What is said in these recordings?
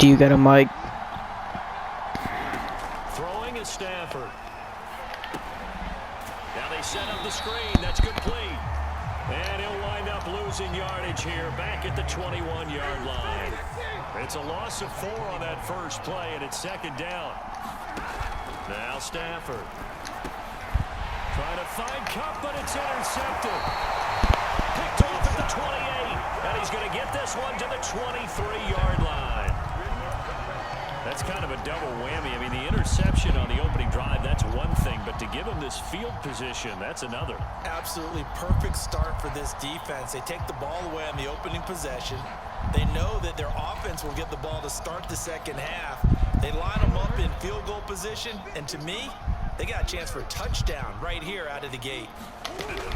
Do you got a mic? Throwing is Stafford. Now they set up the screen. That's complete. And he'll wind up losing yardage here back at the 21-yard line. It's a loss of 4 on that first play, and it's second down. Now Stafford. Trying to find Cup, but it's intercepted. Picked off at the 28. And he's going to get this one to the 23-yard line. That's kind of a double whammy. I mean, the interception on the opening drive, that's one thing. But to give him this field position, that's another. Absolutely perfect start for this defense. They take the ball away on the opening possession. They know that their offense will get the ball to start the second half. They line them up in field goal position. And to me, they got a chance for a touchdown right here out of the gate.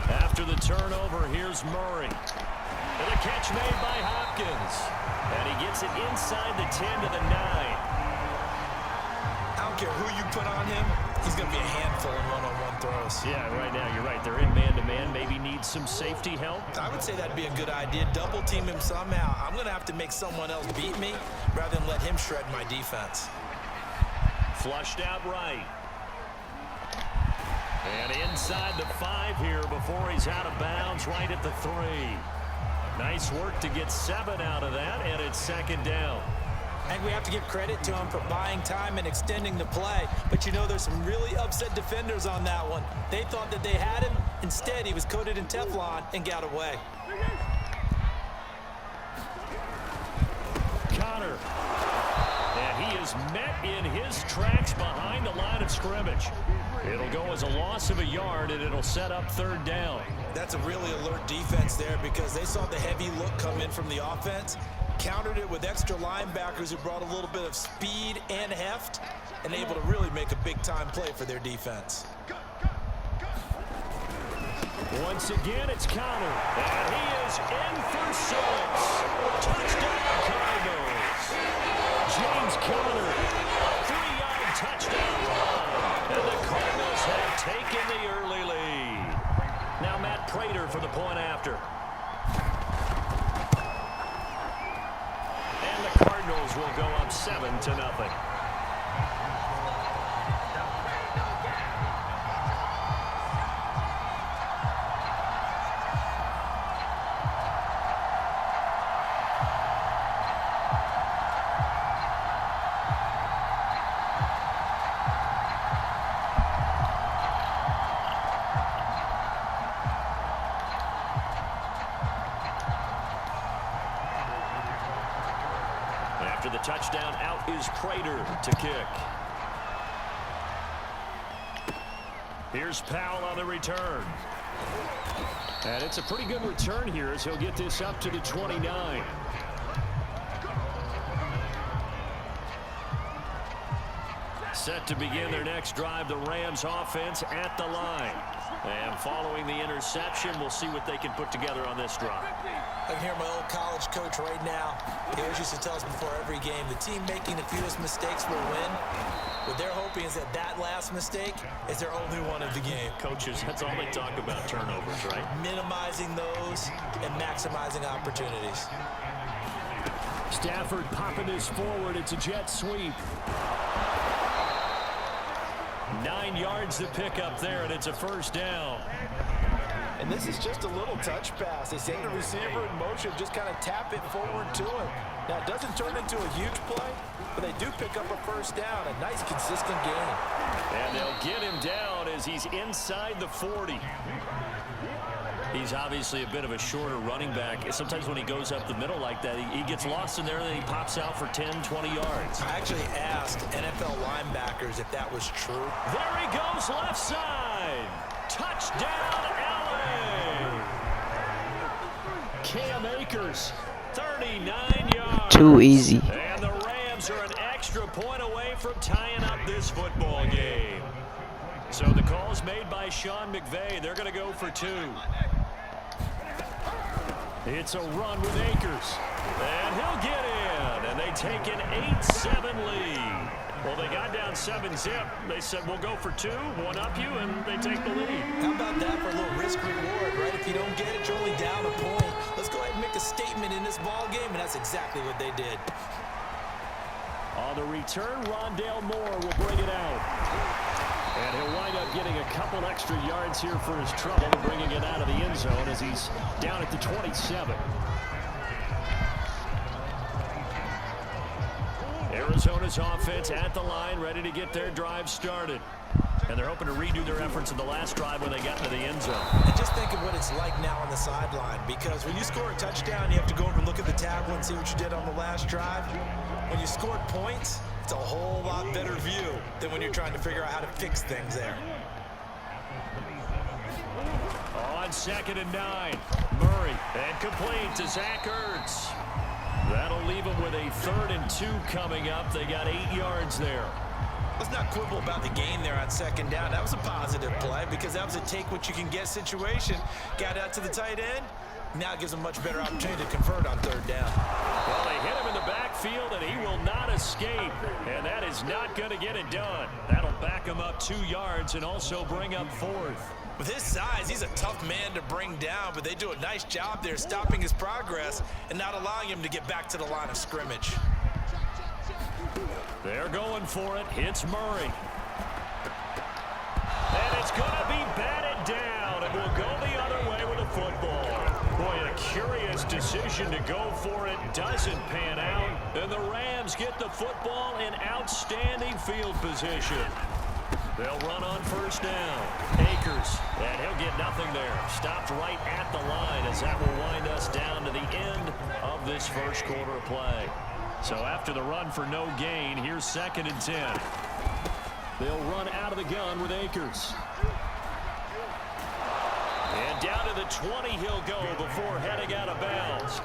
After the turnover, here's Murray. And the catch made by Hopkins. And he gets it inside the 10 to the 9. I don't care who you put on him, he's going to be a handful in one-on-one throws. Yeah, right now, you're right. They're in man-to-man. Maybe needs some safety help. I would say that'd be a good idea. Double team him somehow. I'm going to have to make someone else beat me rather than let him shred my defense. Flushed out right. And inside the 5 here before he's out of bounds right at the 3. Nice work to get 7 out of that, and it's second down. I think we have to give credit to him for buying time and extending the play. But you know, there's some really upset defenders on that one. They thought that they had him. Instead, he was coated in Teflon and got away. Connor. And he is met in his tracks behind the line of scrimmage. It'll go as a loss of a yard, and it'll set up third down. That's a really alert defense there because they saw the heavy look come in from the offense, countered it with extra linebackers who brought a little bit of speed and heft, and able to really make a big-time play for their defense. Once again, it's Connor, and he is in for 6. Touchdown, Cardinals. James Conner, 3-yard touchdown run, and the Cardinals have taken the early lead. Now Matt Prater for the point after. And the Cardinals will go up 7-0. After the touchdown, out is Prater to kick. Here's Powell on the return. And it's a pretty good return here as he'll get this up to the 29. Set to begin their next drive, the Rams offense at the line. And following the interception, we'll see what they can put together on this drive. I can hear my old college coach right now. He always used to tell us before every game, the team making the fewest mistakes will win. What they're hoping is that that last mistake is their only one of the game. Coaches, that's all they talk about, turnovers, right? Minimizing those and maximizing opportunities. Stafford popping this forward. It's a jet sweep. 9 yards to pick up there, and it's a first down. And this is just a little touch pass. They send the receiver in motion, just kind of tap it forward to him. Now, it doesn't turn into a huge play, but they do pick up a first down. A nice, consistent gain. And they'll get him down as he's inside the 40. He's obviously a bit of a shorter running back. Sometimes when he goes up the middle like that, he gets lost in there, and then he pops out for 10, 20 yards. I actually asked NFL linebackers if that was true. There he goes, left side. Touchdown, LA. Cam Akers, 39 yards. Too easy. And the Rams are an extra point away from tying up this football game. So the call's made by Sean McVay. They're going to go for 2. It's a run with Akers. And he'll get in. And they take an 8-7 lead. Well, they got down 7-zip. They said, we'll go for 2, one up you, and they take the lead. How about that for a little risk reward, right? If you don't get it, you're only down a point. Let's go ahead and make a statement in this ball game, and that's exactly what they did. On the return, Rondale Moore will bring it out. And he'll wind up getting a couple extra yards here for his trouble, bringing it out of the end zone as he's down at the 27. Arizona's offense at the line, ready to get their drive started. And they're hoping to redo their efforts in the last drive when they got into the end zone. And just think of what it's like now on the sideline, because when you score a touchdown, you have to go over and look at the tablet and see what you did on the last drive. When you scored points, it's a whole lot better view than when you're trying to figure out how to fix things there. On 2nd and 9, Murray, and complete to Zach Ertz. That'll leave them with a 3rd and 2 coming up. They got 8 yards there. Let's not quibble about the gain there on 2nd down. That was a positive play because that was a take-what-you-can-get situation. Got out to the tight end. Now it gives them a much better opportunity to convert on 3rd down. Well, they hit him in the backfield, and he will not escape. And that is not going to get it done. That'll back him up 2 yards and also bring up 4th. With his size, he's a tough man to bring down, but they do a nice job there stopping his progress and not allowing him to get back to the line of scrimmage. They're going for it. Hits Murray. And it's going to be batted down. It will go the other way with the football. Boy, a curious decision to go for it. Doesn't pan out. And the Rams get the football in outstanding field position. They'll run on 1st down. Akers, and he'll get nothing there. Stopped right at the line as that will wind us down to the end of this first quarter of play. So after the run for no gain, here's 2nd and 10. They'll run out of the gun with Akers. And down to the 20 he'll go before heading out of bounds.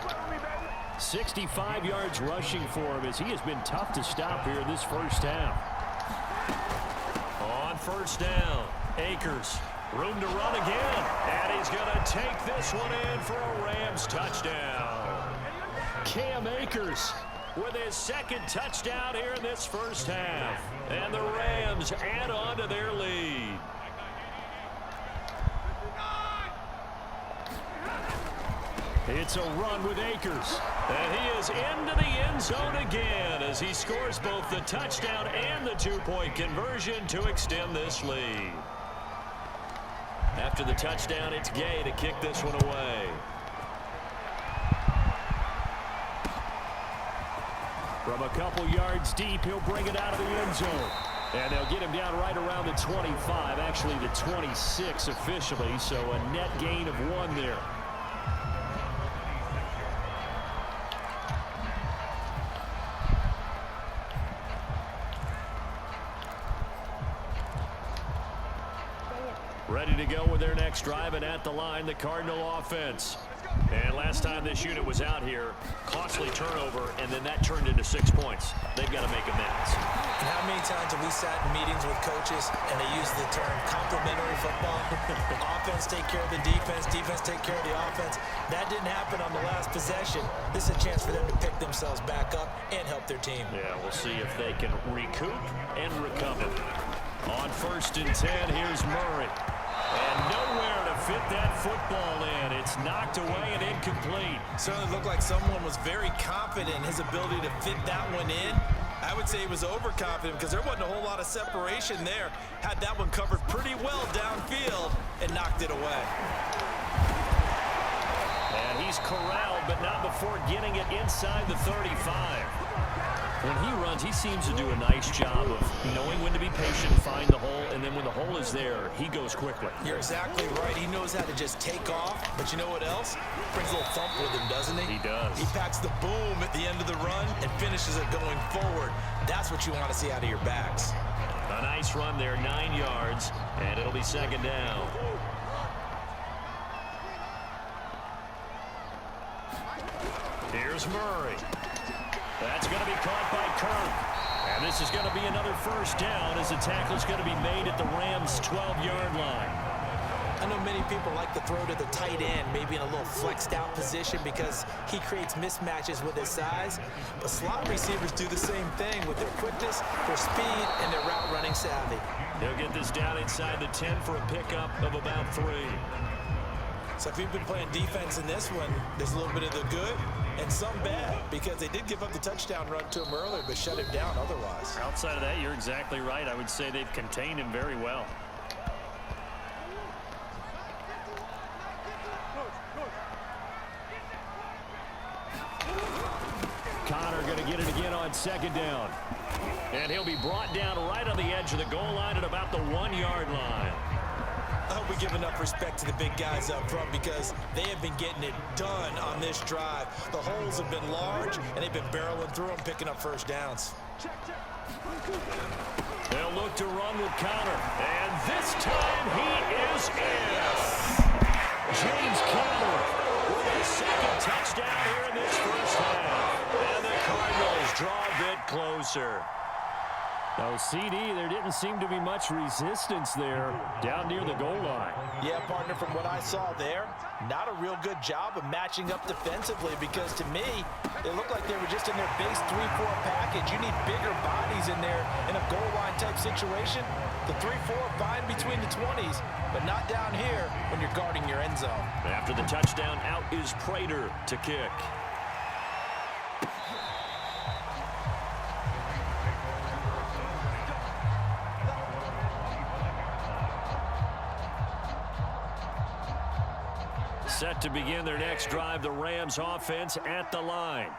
65 yards rushing for him as he has been tough to stop here in this first half. On 1st down, Akers. Room to run again. And he's going to take this one in for a Rams touchdown. Cam Akers with his 2nd touchdown here in this first half. And the Rams add on to their lead. It's a run with Akers. And he is into the end zone again as he scores both the touchdown and the 2-point conversion to extend this lead. After the touchdown, it's Gay to kick this one away. From a couple yards deep, he'll bring it out of the end zone. And they'll get him down right around the 25, actually the 26 officially, so a net gain of 1 there. Ready to go with their next drive, and at the line, the Cardinal offense. And last time this unit was out here, costly turnover, and then that turned into 6 points. They've got to make amends. And how many times have we sat in meetings with coaches and they use the term complementary football? Offense take care of the defense, defense take care of the offense. That didn't happen on the last possession. This is a chance for them to pick themselves back up and help their team. Yeah, we'll see if they can recoup and recover. On 1st and 10, here's Murray. And nowhere to fit that football in. It's knocked away and incomplete. Certainly looked like someone was very confident in his ability to fit that one in. I would say he was overconfident because there wasn't a whole lot of separation there. Had that one covered pretty well downfield and knocked it away. And he's corralled, but not before getting it inside the 35. When he runs, he seems to do a nice job of knowing when to be patient, find the hole, and then when the hole is there, he goes quickly. You're exactly right. He knows how to just take off, but you know what else? Brings a little thump with him, doesn't he? He does. He packs the boom at the end of the run and finishes it going forward. That's what you want to see out of your backs. A nice run there, 9 yards, and it'll be 2nd down. Here's Murray. That's going to be caught by Kirk. And this is going to be another 1st down as the tackle's going to be made at the Rams' 12-yard line. I know many people like to throw to the tight end, maybe in a little flexed out position because he creates mismatches with his size. But slot receivers do the same thing with their quickness, their speed, and their route running savvy. They'll get this down inside the 10 for a pickup of about 3. So if you've been playing defense in this one, there's a little bit of the good and some bad, because they did give up the touchdown run to him earlier, but shut him down otherwise. Outside of that, you're exactly right. I would say they've contained him very well. Connor going to get it again on second down. And he'll be brought down right on the edge of the goal line at about the 1-yard line. I hope we give enough respect to the big guys up front, because they have been getting it done on this drive. The holes have been large, and they've been barreling through them, picking up first downs. They'll look to run with Connor. And this time he is in. James Conner with his second touchdown here in this first half. And the Cardinals draw a bit closer. Oh, CD, there didn't seem to be much resistance there down near the goal line. Yeah, partner, from what I saw there, not a real good job of matching up defensively, because to me, it looked like they were just in their base 3-4 package. You need bigger bodies in there in a goal line type situation. The 3-4 fine between the 20s, but not down here when you're guarding your end zone. After the touchdown, out is Prater to kick. Set to begin their next drive, the Rams offense at the line.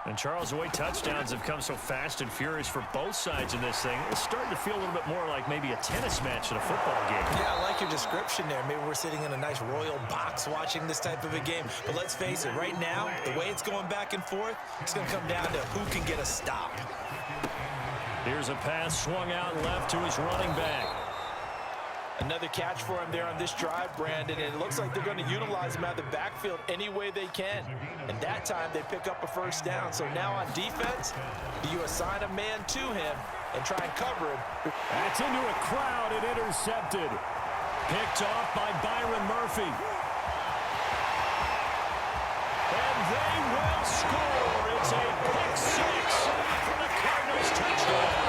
And Charles, the way touchdowns have come so fast and furious for both sides in this thing, it's starting to feel a little bit more like maybe a tennis match in a football game. Yeah, I like your description there. Maybe we're sitting in a nice royal box watching this type of a game. But let's face it, right now, the way it's going back and forth, it's going to come down to who can get a stop. Here's a pass swung out left to his running back. Another catch for him there on this drive, Brandon, and it looks like they're going to utilize him out of the backfield any way they can. And that time they pick up a first down. So now on defense, do you assign a man to him and try and cover him? That's into a crowd and intercepted. Picked off by Byron Murphy. And they will score. It's a pick six for the Cardinals touchdown.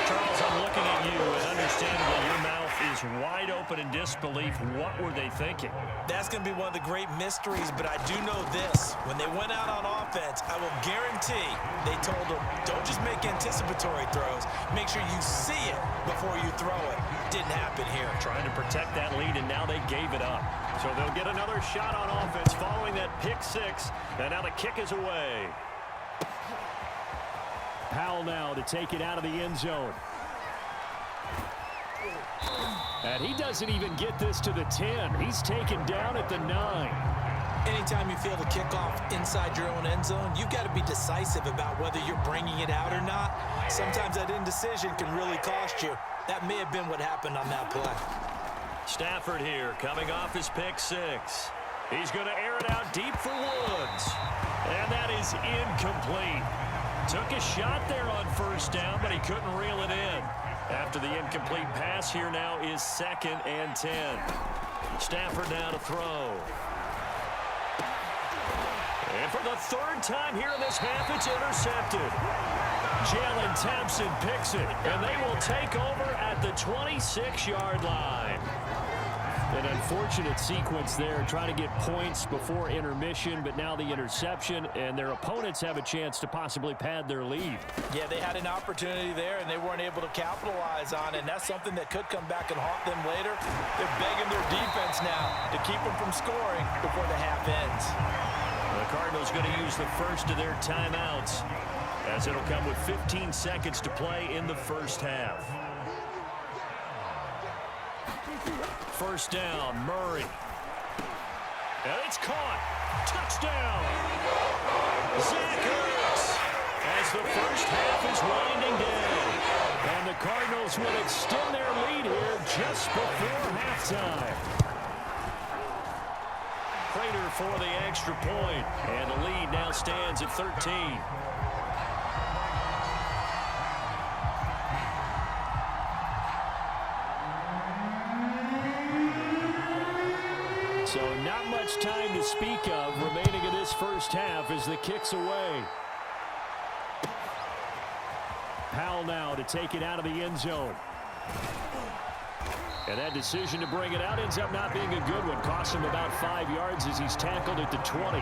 Charles, I'm looking at you, and understandably your mouth is wide open in disbelief. What were they thinking? That's going to be one of the great mysteries, but I do know this. When they went out on offense, I will guarantee they told them, don't just make anticipatory throws. Make sure you see it before you throw it. Didn't happen here. Trying to protect that lead, and now they gave it up. So they'll get another shot on offense following that pick six, and now the kick is away. Powell now to take it out of the end zone. And he doesn't even get this to the 10. He's taken down at the 9. Anytime you feel the kickoff inside your own end zone, you've got to be decisive about whether you're bringing it out or not. Sometimes that indecision can really cost you. That may have been what happened on that play. Stafford here coming off his pick six. He's going to air it out deep for Woods. And that is incomplete. Took a shot there on first down, but he couldn't reel it in. After the incomplete pass, here now is 2nd and 10. Stafford now to throw. And for the third time here in this half, it's intercepted. Jalen Thompson picks it, and they will take over at the 26-yard line. An unfortunate sequence there, trying to get points before intermission, but now the interception, and their opponents have a chance to possibly pad their lead. Yeah, they had an opportunity there, and they weren't able to capitalize on it, and that's something that could come back and haunt them later. They're begging their defense now to keep them from scoring before the half ends. The Cardinals going to use the first of their timeouts, as it'll come with 15 seconds to play in the first half. First down, Murray. And it's caught. Touchdown. Zach Ertz. As the first half is winding down. And the Cardinals will extend their lead here just before halftime. Prater for the extra point. And the lead now stands at 13. So not much time to speak of remaining in this first half as the kick's away. Powell now to take it out of the end zone. And that decision to bring it out ends up not being a good one. Costs him about 5 yards as he's tackled at the 20.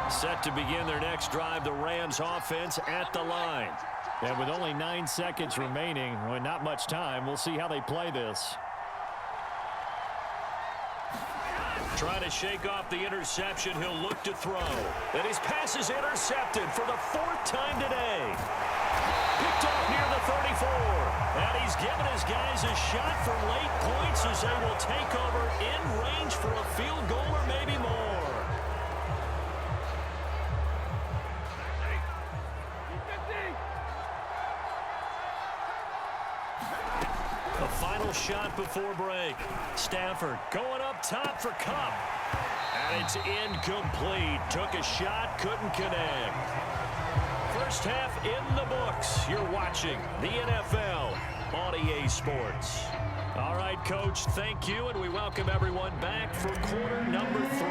Set to begin their next drive, the Rams offense at the line. And with only 9 seconds remaining, well, not much time, we'll see how they play this. Trying to shake off the interception. He'll look to throw. And his pass is intercepted for the 4th time today. Picked off near the 34. And he's given his guys a shot for late points as they will take over in range for a field goal or maybe more. The final shot before break. Stafford going up top for Kupp. And it's incomplete. Took a shot, couldn't connect. First half in the books. You're watching the NFL on EA Sports. All right, Coach, thank you, and we welcome everyone back for quarter number 3.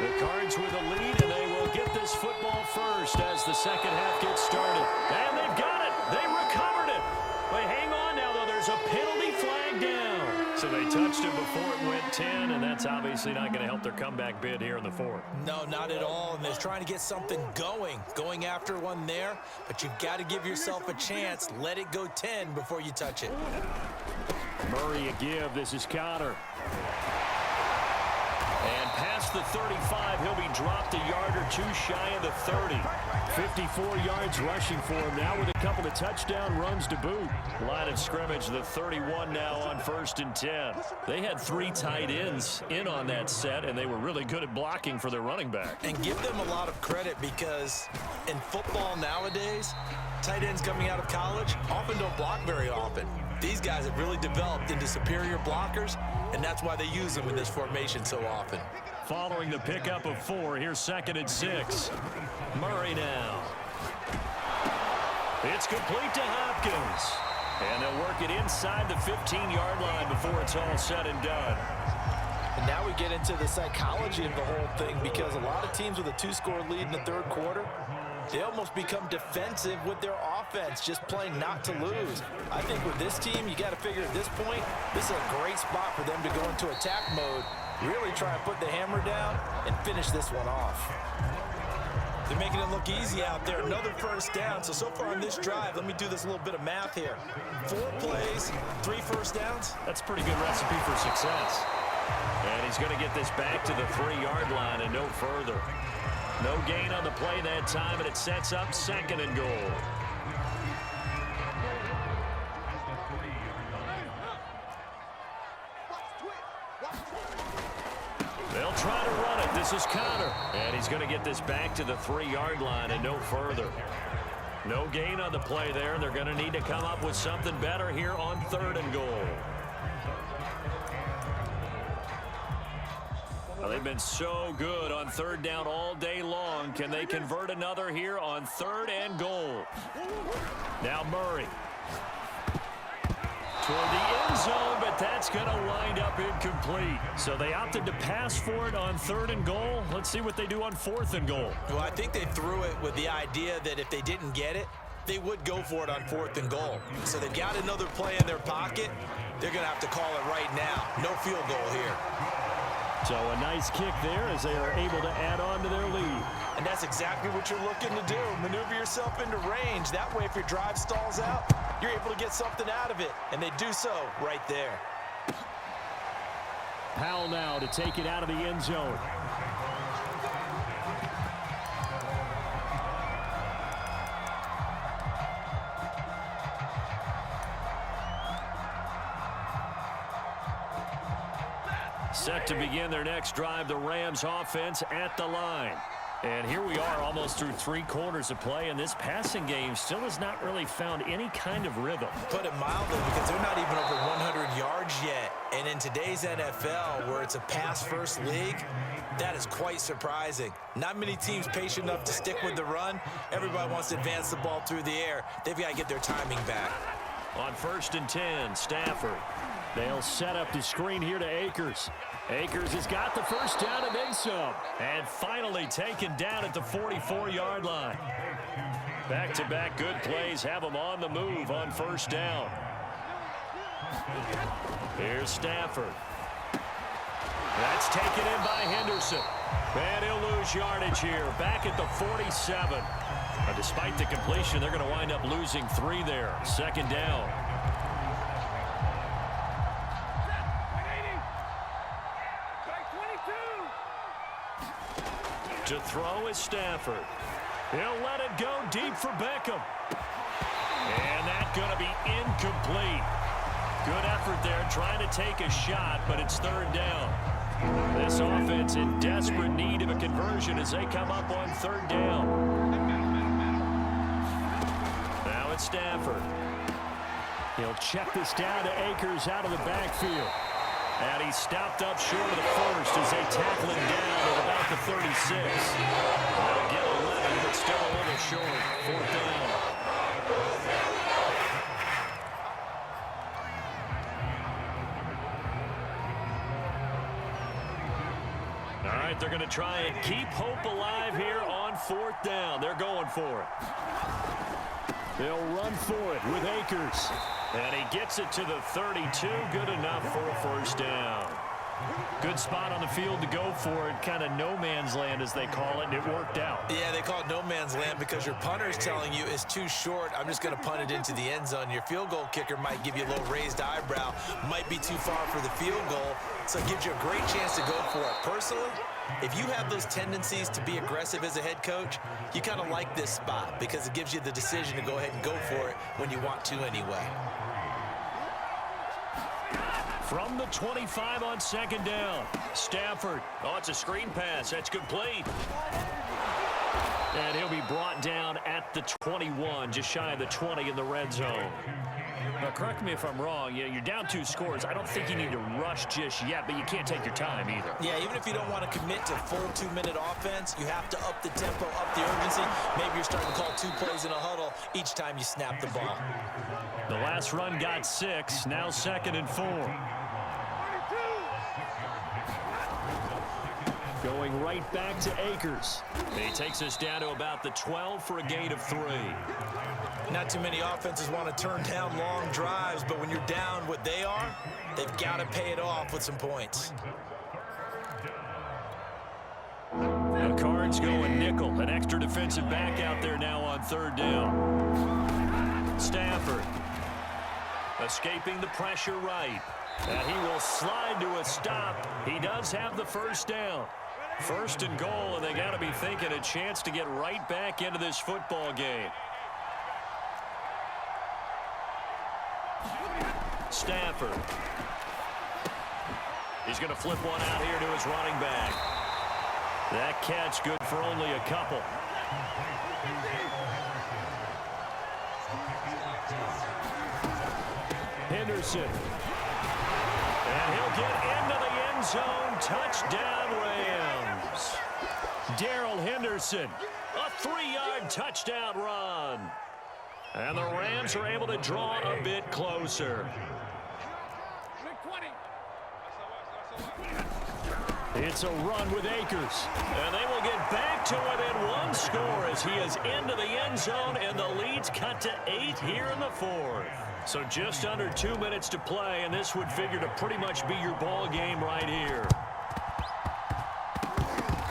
The Cards with a lead, and they will get this football first as the second half gets started. And they've got it. They recovered it. But hang on now, though. There's a penalty flag down. So they touched him before it went 10, and that's obviously not going to help their comeback bid here in the 4th. No, not at all. And they're trying to get something going after one there. But you've got to give yourself a chance. Let it go 10 before you touch it. Murray a give. This is Connor. And past the 35, he'll be dropped a yard or 2 shy of the 30. 54 yards rushing for him now with a couple of touchdown runs to boot. Line of scrimmage, the 31 now on 1st and 10. They had 3 tight ends in on that set, and they were really good at blocking for their running back. And give them a lot of credit because in football nowadays, tight ends coming out of college often don't block very often. These guys have really developed into superior blockers, and that's why they use them in this formation so often. Following the pickup of 4, here's 2nd and 6. Murray now. It's complete to Hopkins. And they'll work it inside the 15-yard line before it's all said and done. And now we get into the psychology of the whole thing because a lot of teams with a 2-score lead in the 3rd quarter, they almost become defensive with their offense, just playing not to lose. I think with this team, you got to figure at this point, this is a great spot for them to go into attack mode, really try and put the hammer down and finish this one off. They're making it look easy out there. Another 1st down. So far on this drive, let me do this little bit of math here. 4 plays, 3 first downs. That's a pretty good recipe for success. And he's going to get this back to the 3-yard line and no further. No gain on the play that time, and it sets up 2nd and goal. They'll try to run it. This is Connor. And he's going to get this back to the 3-yard line and no further. No gain on the play there. They're going to need to come up with something better here on 3rd and goal. Well, they've been so good on 3rd down all day long. Can they convert another here on 3rd and goal? Now Murray. Toward the end zone, but that's going to wind up incomplete. So they opted to pass for it on 3rd and goal. Let's see what they do on 4th and goal. Well, I think they threw it with the idea that if they didn't get it, they would go for it on 4th and goal. So they've got another play in their pocket. They're going to have to call it right now. No field goal here. So a nice kick there as they are able to add on to their lead. And that's exactly what you're looking to do. Maneuver yourself into range. That way, if your drive stalls out, you're able to get something out of it. And they do so right there. Powell now to take it out of the end zone. Set to begin their next drive, the Rams offense at the line. And here we are almost through 3 quarters of play, and this passing game still has not really found any kind of rhythm. Put it mildly, because they're not even over 100 yards yet. And in today's NFL, where it's a pass-first league, that is quite surprising. Not many teams patient enough to stick with the run. Everybody wants to advance the ball through the air. They've got to get their timing back. On 1st and 10, Stafford. They'll set up the screen here to Akers. Akers has got the first down and then some. And finally taken down at the 44-yard line. Back-to-back good plays have them on the move on first down. Here's Stafford. That's taken in by Henderson. And he'll lose yardage here. Back at the 47. But despite the completion, they're going to wind up losing 3 there. Second down. To throw is Stafford. He'll let it go deep for Beckham. And that's going to be incomplete. Good effort there trying to take a shot, but it's third down. This offense in desperate need of a conversion as they come up on third down. Now it's Stafford. He'll check this down to Akers out of the backfield. And he's stopped up short of the first as they tackle him down at about the 36. They'll get 11, but still a little short. Fourth down. All right, they're going to try and keep hope alive here on fourth down. They're going for it. They'll run for it with Akers. And he gets it to the 32. Good enough for a first down. Good spot on the field to go for it. Kind of no man's land, as they call it, and it worked out. Yeah, they call it no man's land because your punter's telling you it's too short. I'm just going to punt it into the end zone. Your field goal kicker might give you a little raised eyebrow. Might be too far for the field goal, so it gives you a great chance to go for it. Personally, if you have those tendencies to be aggressive as a head coach, you kind of like this spot because it gives you the decision to go ahead and go for it when you want to anyway. From the 25 on second down, Stafford. Oh, it's a screen pass. That's complete. And he'll be brought down at the 21, just shy of the 20 in the red zone. Now, correct me if I'm wrong. Yeah, you're down 2 scores. I don't think you need to rush just yet, but you can't take your time either. Yeah, even if you don't want to commit to full 2-minute offense, you have to up the tempo, up the urgency. Maybe you're starting to call 2 plays in a huddle each time you snap the ball. The last run got 6. Now 2nd and 4. Going right back to Akers. He takes us down to about the 12 for a gain of 3. Not too many offenses want to turn down long drives, but when you're down what they are, they've got to pay it off with some points. The Cards going nickel. An extra defensive back out there now on third down. Stafford escaping the pressure right. And he will slide to a stop. He does have the first down. First and goal, and they got to be thinking a chance to get right back into this football game. Stafford. He's going to flip one out here to his running back. That catch good for only a couple. Henderson. And he'll get into the end zone. Touchdown, Rams. Darrell Henderson. A 3-yard touchdown run. And the Rams are able to draw a bit closer. It's a run with Akers. And they will get back to within 1 score as he is into the end zone, and the lead's cut to 8 here in the 4th. So just under 2 minutes to play, and this would figure to pretty much be your ball game right here.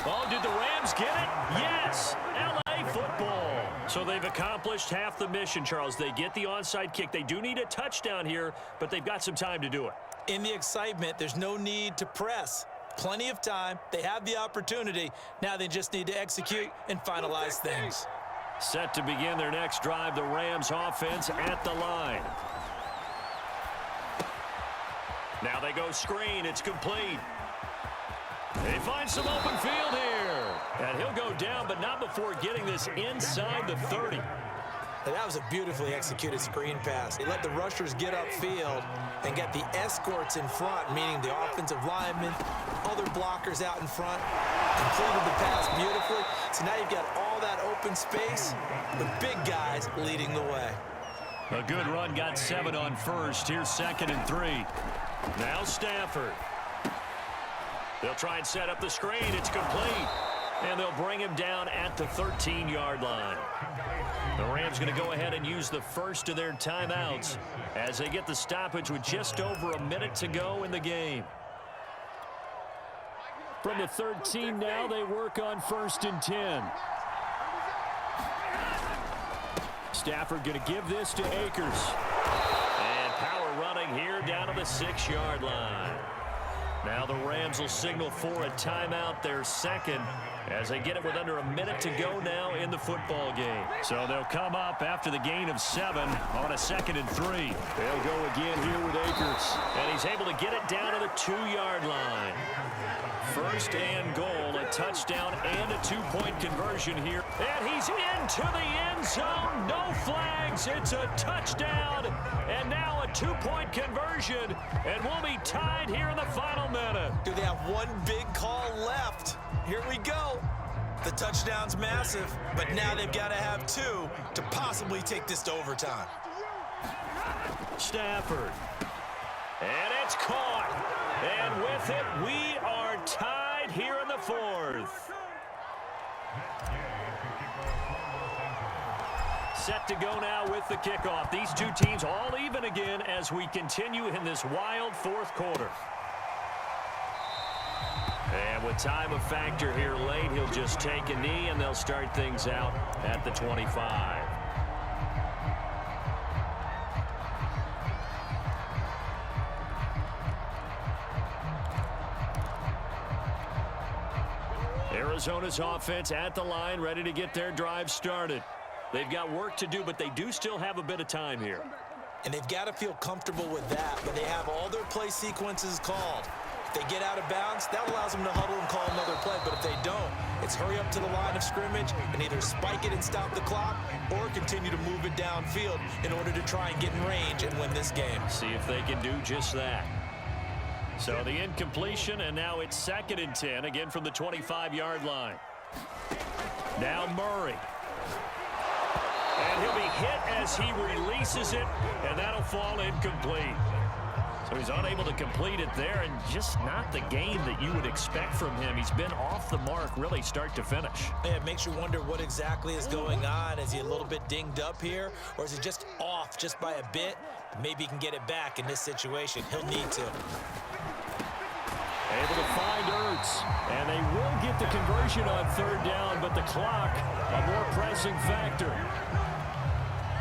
Oh, did the Rams get it? Yes! L.A. football. So they've accomplished half the mission, Charles. They get the onside kick. They do need a touchdown here, but they've got some time to do it. In the excitement, there's no need to press. Plenty of time. They have the opportunity. Now they just need to execute and finalize things. Set to begin their next drive, the Rams offense at the line. Now they go screen. It's complete. They find some open field here. And he'll go down, but not before getting this inside the 30. That was a beautifully executed screen pass. He let the rushers get upfield and get the escorts in front, meaning the offensive linemen, other blockers out in front, completed the pass beautifully. So now you've got all that open space with big guys leading the way. A good run, got 7 on first. Here's 2nd and 3. Now Stafford. They'll try and set up the screen. It's complete. And they'll bring him down at the 13-yard line. The Rams going to go ahead and use the first of their timeouts as they get the stoppage with just over a minute to go in the game. From the 13 now, they work on 1st and 10. Stafford going to give this to Akers. And power running here down to the 6-yard line. Now the Rams will signal for a timeout, their second, as they get it with under a minute to go now in the football game. So they'll come up after the gain of 7 on a 2nd and 3. They'll go again here with Akers. And he's able to get it down to the 2-yard line. 1st and goal, a touchdown and a 2-point conversion here. And he's into the end zone. No flags. It's a touchdown. And now a 2-point conversion. And we'll be tied here in the final minute. Do they have one big call left? Here we go. The touchdown's massive, but now they've got to have 2 to possibly take this to overtime. Stafford. And it's caught. And with it, we are tied here in the 4th. Set to go now with the kickoff. These two teams all even again as we continue in this wild 4th quarter. And with time a factor here late, he'll just take a knee, and they'll start things out at the 25. Arizona's offense at the line, ready to get their drive started. They've got work to do, but they do still have a bit of time here. And they've got to feel comfortable with that, but they have all their play sequences called. If they get out of bounds, that allows them to huddle and call another play. But if they don't, it's hurry up to the line of scrimmage and either spike it and stop the clock or continue to move it downfield in order to try and get in range and win this game. See if they can do just that. So the incompletion, and now it's 2nd and 10, again from the 25-yard line. Now Murray. And he'll be hit as he releases it, and that'll fall incomplete. So he's unable to complete it there, and just not the game that you would expect from him. He's been off the mark really start to finish. Yeah, it makes you wonder what exactly is going on. Is he a little bit dinged up here, or is he just off just by a bit? Maybe he can get it back in this situation. He'll need to. Able to find Ertz, and they will get the conversion on 3rd down, but the clock, a more pressing factor.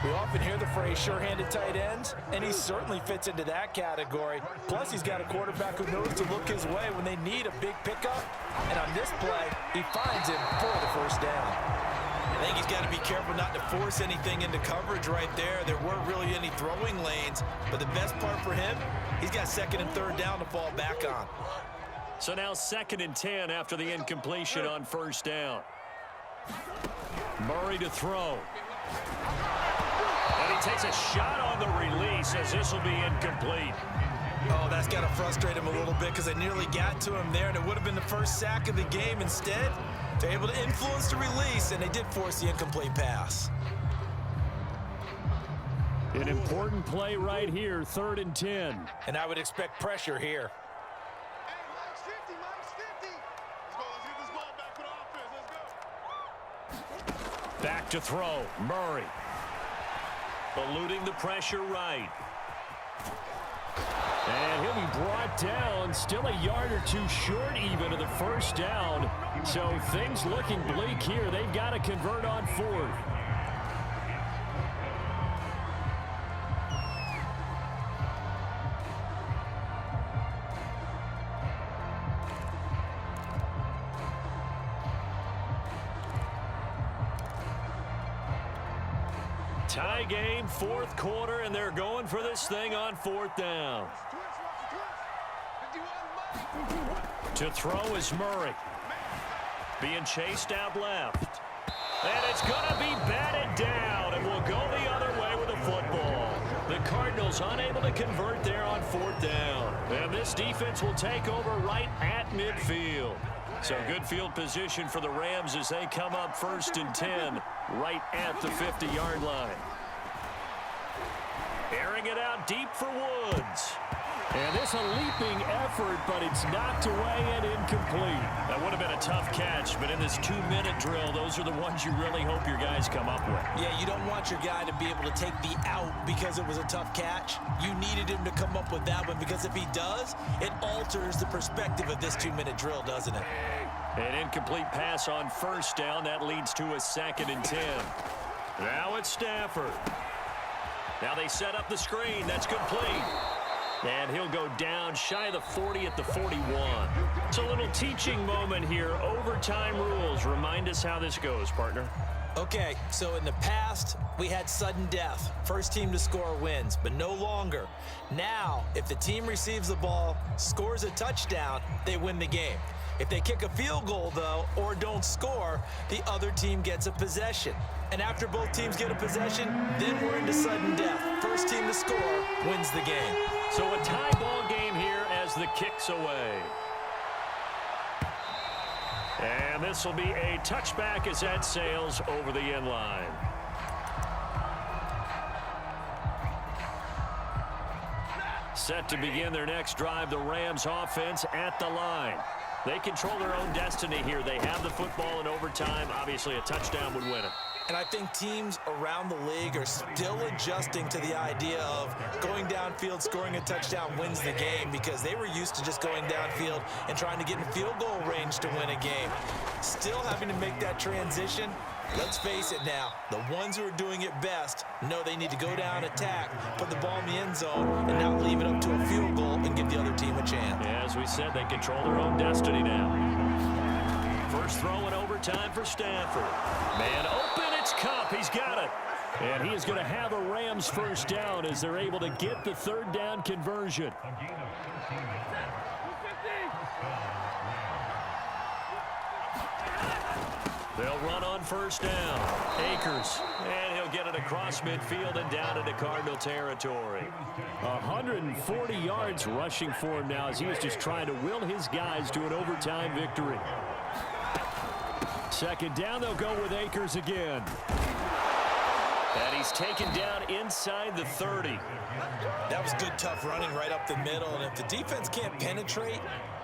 We often hear the phrase sure-handed tight ends, and he certainly fits into that category. Plus, he's got a quarterback who knows to look his way when they need a big pickup. And on this play, he finds him for the 1st down. I think he's got to be careful not to force anything into coverage right there. There weren't really any throwing lanes, but the best part for him, he's got 2nd and 3rd down to fall back on. So now 2nd and 10 after the incompletion on 1st down. Murray to throw. And he takes a shot on the release as this will be incomplete. Oh, that's got to frustrate him a little bit because they nearly got to him there, and it would have been the first sack of the game. Instead, they're able to influence the release, and they did force the incomplete pass. An important play right here, 3rd and 10. And I would expect pressure here. Back to throw, Murray. Eluding the pressure right. And he'll be brought down, still a yard or 2 short even of the 1st down. So things looking bleak here. They've got to convert on 4th. Tie game, 4th quarter, and they're going for this thing on 4th down. To throw is Murray. Being chased out left. And it's going to be batted down, and we'll go the other way with the football. The Cardinals unable to convert there on 4th down. And this defense will take over right at midfield. So good field position for the Rams as they come up 1st and 10 right at the 50-yard line. Airing it out deep for Woods. And this a leaping effort, but it's knocked away and incomplete. That would have been a tough catch, but in this 2-minute drill, those are the ones you really hope your guys come up with. Yeah, you don't want your guy to be able to take the out because it was a tough catch. You needed him to come up with that one, because if he does, it alters the perspective of this 2-minute drill, doesn't it? An incomplete pass on first down. That leads to a 2nd and 10. Now it's Stafford. Now they set up the screen. That's complete. And he'll go down shy of the 40 at the 41. It's a little teaching moment here. Overtime rules. Remind us how this goes, partner. Okay, so in the past, we had sudden death. First team to score wins, but no longer. Now, if the team receives the ball, scores a touchdown, they win the game. If they kick a field goal, though, or don't score, the other team gets a possession. And after both teams get a possession, then we're into sudden death. First team to score wins the game. So a tie ball game here as the kick's away. And this will be a touchback as that sails over the end line. Set to begin their next drive, the Rams offense at the line. They control their own destiny here. They have the football in overtime. Obviously, a touchdown would win it. And I think teams around the league are still adjusting to the idea of going downfield, scoring a touchdown wins the game, because they were used to just going downfield and trying to get in field goal range to win a game. Still having to make that transition. Let's face it now, the ones who are doing it best know they need to go down, attack, put the ball in the end zone, and not leave it up to a field goal and give the other team a chance. Yeah, as we said, they control their own destiny now. First throw in overtime for Stafford. Man open, it's Cup. He's got it. And he is going to have a Rams first down as they're able to get the third down conversion. They'll run on first down. Akers, and he'll get it across midfield and down into Cardinal territory. 140 yards rushing for him now as he is just trying to will his guys to an overtime victory. Second down, they'll go with Akers again. And he's taken down inside the 30. That was good, tough running right up the middle. And if the defense can't penetrate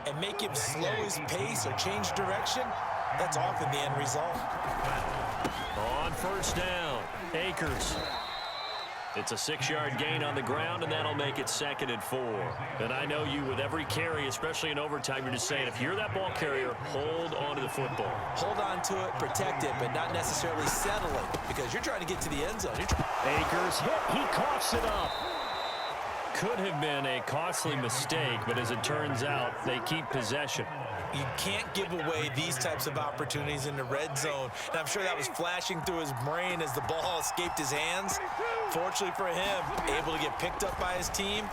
and make him slow his pace or change direction, that's often the end result. On first down, Akers. It's a 6-yard gain on the ground, and that'll make it 2nd and 4. And I know you, with every carry, especially in overtime, you're just saying, if you're that ball carrier, hold on to the football. Hold on to it, protect it, but not necessarily settle it, because you're trying to get to the end zone. Akers hit, he coughs it up. Could have been a costly mistake, but as it turns out, they keep possession. You can't give away these types of opportunities in the red zone. And I'm sure that was flashing through his brain as the ball escaped his hands. Fortunately for him, able to get picked up by his team,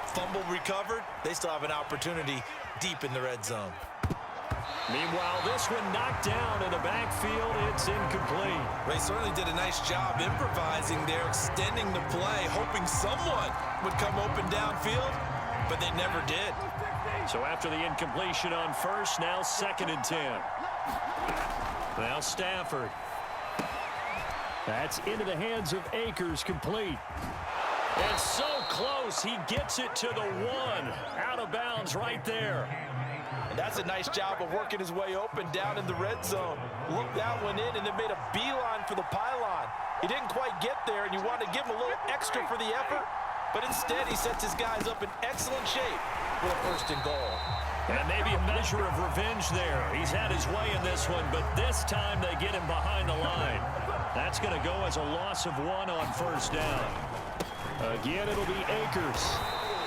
fumble recovered. They still have an opportunity deep in the red zone. Meanwhile, this one knocked down in the backfield. It's incomplete. They certainly did a nice job improvising there, extending the play, hoping someone would come open downfield, but they never did. So after the incompletion on first, now 2nd and 10. Now Stafford. That's into the hands of Akers, complete. And so close, he gets it to the 1. Out of bounds right there. And that's a nice job of working his way open down in the red zone. Looked that one in and then made a beeline for the pylon. He didn't quite get there, and you want to give him a little extra for the effort, but instead he sets his guys up in excellent shape for a 1st and goal. And maybe a measure of revenge there. He's had his way in this one, but this time they get him behind the line. That's going to go as a loss of 1 on first down. Again, it'll be Akers.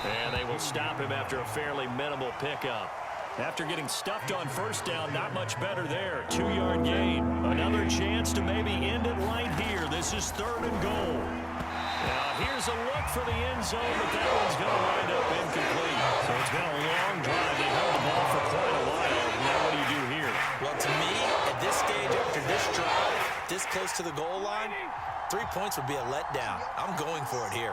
And they will stop him after a fairly minimal pickup. After getting stuffed on first down, not much better there. 2-yard gain. Another chance to maybe end it right here. This is 3rd and goal. Now here's a look for the end zone, but that one's going to wind up incomplete. So it's been a long drive. They held the ball for quite a while. Now what do you do here? Well, to me, at this stage, after this drive, this close to the goal line, 3 points would be a letdown. I'm going for it here.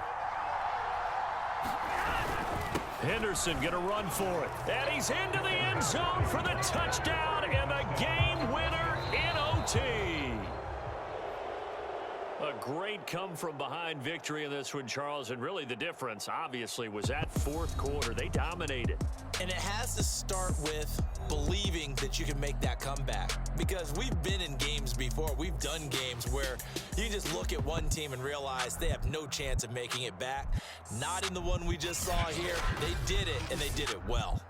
Henderson going to run for it. And he's into the end zone for the touchdown and the game winner in OT. A great come from behind clean victory in this one, Charles, and really the difference, obviously, was that fourth quarter. They dominated. And it has to start with believing that you can make that comeback. Because we've been in games before. We've done games where you just look at one team and realize they have no chance of making it back. Not in the one we just saw here. They did it, and they did it well.